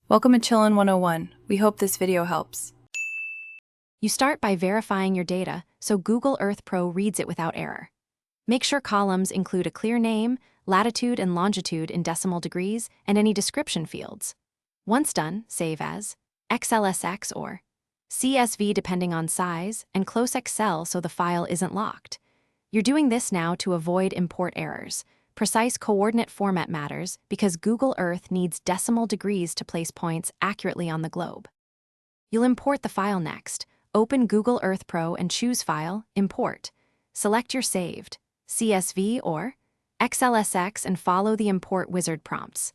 Welcome to Chillin' 101. We hope this video helps. You start by verifying your data so Google Earth Pro reads it without error. Make sure columns include a clear name, latitude and longitude in decimal degrees, and any description fields. Once done, save as XLSX or CSV depending on size, and close Excel so the file isn't locked. You're doing this now to avoid import errors. Precise coordinate format matters because Google Earth needs decimal degrees to place points accurately on the globe. You'll import the file next. Open Google Earth Pro and choose File, Import. Select your saved CSV or XLSX and follow the import wizard prompts.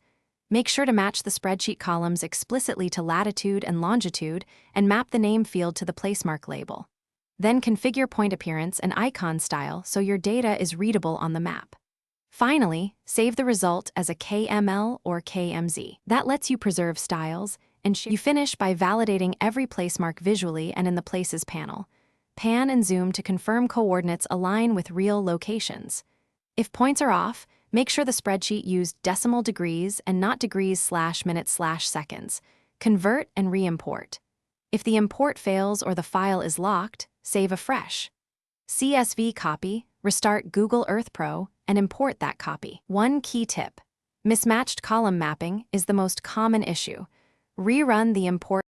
Make sure to match the spreadsheet columns explicitly to latitude and longitude and map the name field to the placemark label. Then configure point appearance and icon style so your data is readable on the map. Finally, save the result as a KML or KMZ. That lets you preserve styles, and you finish by validating every placemark visually and in the Places panel. Pan and zoom to confirm coordinates align with real locations. If points are off, make sure the spreadsheet used decimal degrees and not degrees/minutes/seconds. Convert and re-import. If the import fails or the file is locked, save afresh. CSV copy, restart Google Earth Pro, and import that copy. One key tip: mismatched column mapping is the most common issue. Rerun the import.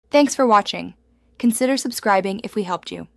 Thanks for watching. Consider subscribing if we helped you.